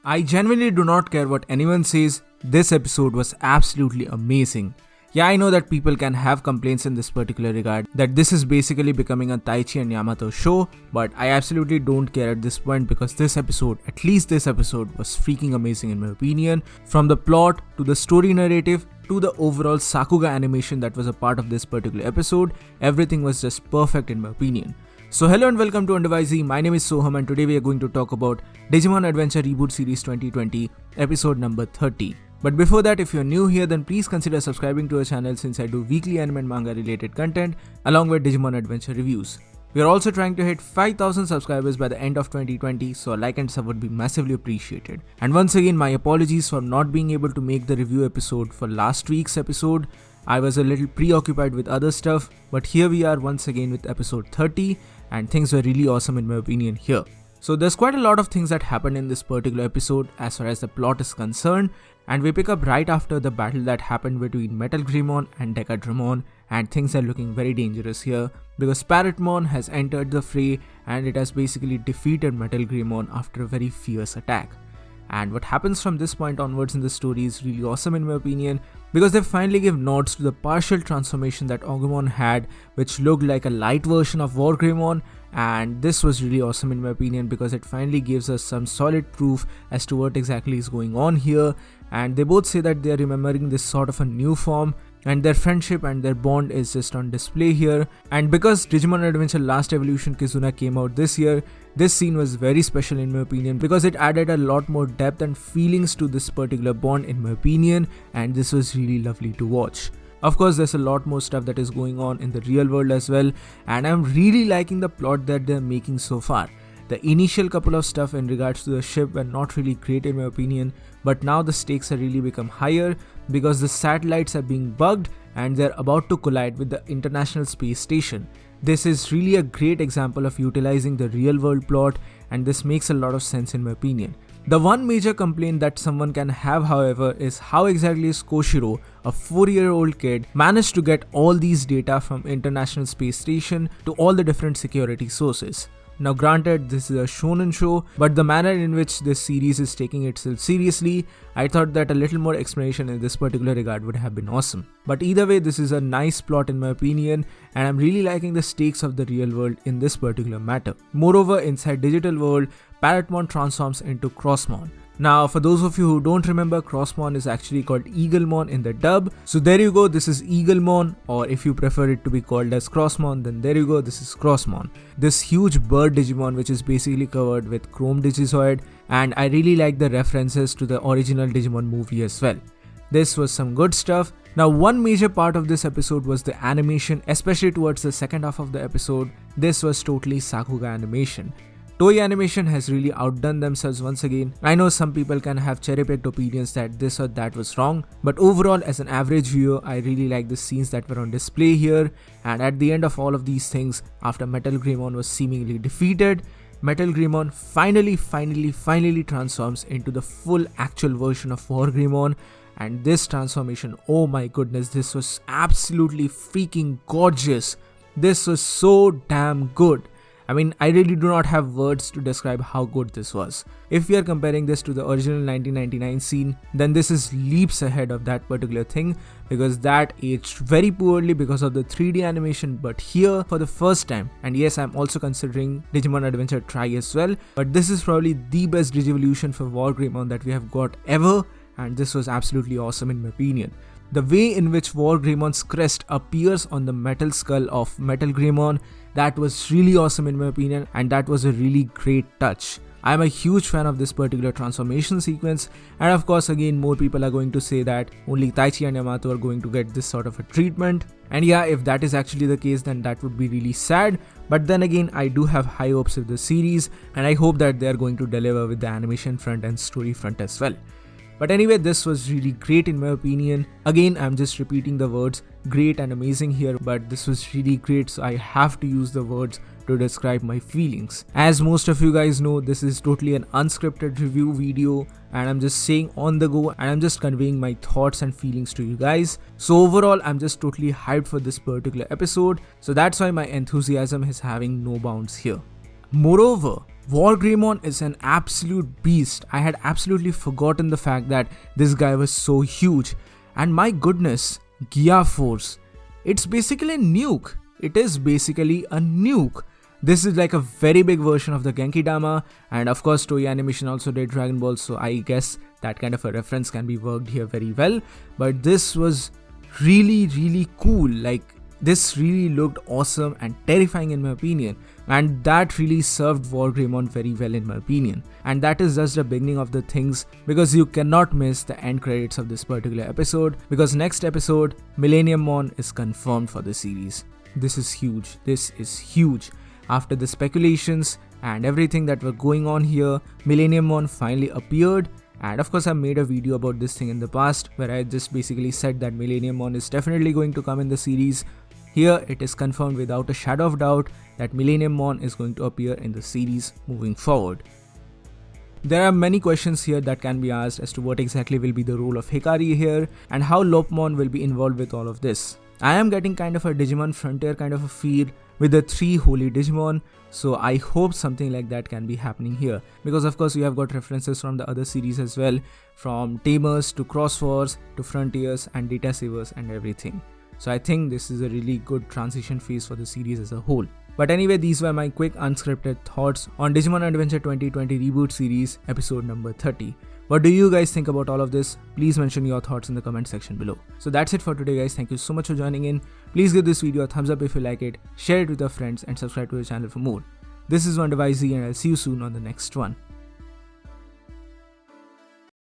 I genuinely do not care what anyone says, this episode was absolutely amazing. Yeah, I know that people can have complaints in this particular regard, that this is basically becoming a Taichi and Yamato show, but I absolutely don't care at this point because this episode, at least this episode, was freaking amazing in my opinion. From the plot, to the story narrative, to the overall Sakuga animation that was a part of this particular episode, everything was just perfect in my opinion. So hello and welcome to Undervisey, my name is Soham and today we are going to talk about Digimon Adventure Reboot Series 2020, episode number 30. But before that, if you're new here, then please consider subscribing to our channel since I do weekly anime and manga related content along with Digimon Adventure reviews. We are also trying to hit 5,000 subscribers by the end of 2020, so a like and sub would be massively appreciated. And once again, my apologies for not being able to make the review episode for last week's episode. I was a little preoccupied with other stuff, but here we are once again with episode 30 and things were really awesome in my opinion here. So there's quite a lot of things that happened in this particular episode as far as the plot is concerned, and we pick up right after the battle that happened between Metal Greymon and Decadramon, and things are looking very dangerous here because Parrotmon has entered the fray and it has basically defeated Metal Greymon after a very fierce attack. And what happens from this point onwards in the story is really awesome in my opinion because they finally give nods to the partial transformation that Agumon had, which looked like a light version of War Greymon, and this was really awesome in my opinion because it finally gives us some solid proof as to what exactly is going on here. And they both say that they are remembering this sort of a new form and their friendship and their bond is just on display here. And because Digimon Adventure Last Evolution Kizuna came out this year, this scene was very special in my opinion because it added a lot more depth and feelings to this particular bond in my opinion, and this was really lovely to watch. Of course, there's a lot more stuff that is going on in the real world as well, and I'm really liking the plot that they're making so far. The initial couple of stuff in regards to the ship were not really great in my opinion, but now the stakes have really become higher because the satellites are being bugged and they're about to collide with the International Space Station. This is really a great example of utilizing the real world plot, and this makes a lot of sense in my opinion. The one major complaint that someone can have, however, is how exactly is Koshiro, a 4-year-old kid, managed to get all these data from International Space Station to all the different security sources. Now granted, this is a shonen show, but the manner in which this series is taking itself seriously, I thought that a little more explanation in this particular regard would have been awesome. But either way, this is a nice plot in my opinion, and I'm really liking the stakes of the real world in this particular matter. Moreover, inside Digital World, Parrotmon transforms into Crossmon. Now, for those of you who don't remember, Crossmon is actually called Eaglemon in the dub. So there you go, this is Eaglemon, or if you prefer it to be called as Crossmon, then there you go, this is Crossmon. This huge bird Digimon which is basically covered with chrome Digizoid, and I really like the references to the original Digimon movie as well. This was some good stuff. Now, one major part of this episode was the animation, especially towards the second half of the episode. This was totally Sakuga animation. Toei Animation has really outdone themselves once again. I know some people can have cherry-picked opinions that this or that was wrong, but overall as an average viewer, I really like the scenes that were on display here. And at the end of all of these things, after Metal Greymon was seemingly defeated, Metal Greymon finally transforms into the full actual version of War Greymon. And this transformation, oh my goodness, this was absolutely freaking gorgeous. This was so damn good. I mean, I really do not have words to describe how good this was. If we are comparing this to the original 1999 scene, then this is leaps ahead of that particular thing because that aged very poorly because of the 3D animation, but here for the first time, and yes, I'm also considering Digimon Adventure Tri as well, but this is probably the best Digivolution for War Greymon that we have got ever, and this was absolutely awesome in my opinion. The way in which War Greymon's crest appears on the metal skull of Metal Greymon, that was really awesome in my opinion, and that was a really great touch. I am a huge fan of this particular transformation sequence, and of course again more people are going to say that only Taichi and Yamato are going to get this sort of a treatment. And yeah, if that is actually the case, then that would be really sad, but then again I do have high hopes of the series, and I hope that they are going to deliver with the animation front and story front as well. But anyway, this was really great in my opinion. Again, I'm just repeating the words great and amazing here, but this was really great, so I have to use the words to describe my feelings. As most of you guys know, this is totally an unscripted review video and I'm just saying on the go and I'm just conveying my thoughts and feelings to you guys. So overall, I'm just totally hyped for this particular episode, so that's why my enthusiasm is having no bounds here. Moreover, Wargreymon is an absolute beast. I had absolutely forgotten the fact that this guy was so huge. And my goodness, Gia Force. It's basically a nuke. It is basically a nuke. This is like a very big version of the Genki Dama, and of course Toei Animation also did Dragon Ball, so I guess that kind of a reference can be worked here very well. But this was really cool. Like, this really looked awesome and terrifying in my opinion, and that really served Wargreymon very well in my opinion. And that is just the beginning of the things, because you cannot miss the end credits of this particular episode, because next episode Millennium Mon is confirmed for the series. This is huge. This is huge. After the speculations and everything that were going on here, Millennium Mon finally appeared. And of course I made a video about this thing in the past where I just basically said that Millennium Mon is definitely going to come in the series. Here it is confirmed without a shadow of doubt that Millennium Mon is going to appear in the series moving forward. There are many questions here that can be asked as to what exactly will be the role of Hikari here and how Lopmon will be involved with all of this. I am getting kind of a Digimon Frontier kind of a feel with the 3 holy Digimon, so I hope something like that can be happening here, because of course you have got references from the other series as well, from Tamers to Cross Wars to Frontiers and Data Savers and everything. So I think this is a really good transition phase for the series as a whole. But anyway, these were my quick unscripted thoughts on Digimon Adventure 2020 Reboot Series episode number 30. What do you guys think about all of this? Please mention your thoughts in the comment section below. So that's it for today guys. Thank you so much for joining in. Please give this video a thumbs up if you like it, share it with your friends and subscribe to the channel for more. This is WonderWyZ and I'll see you soon on the next one.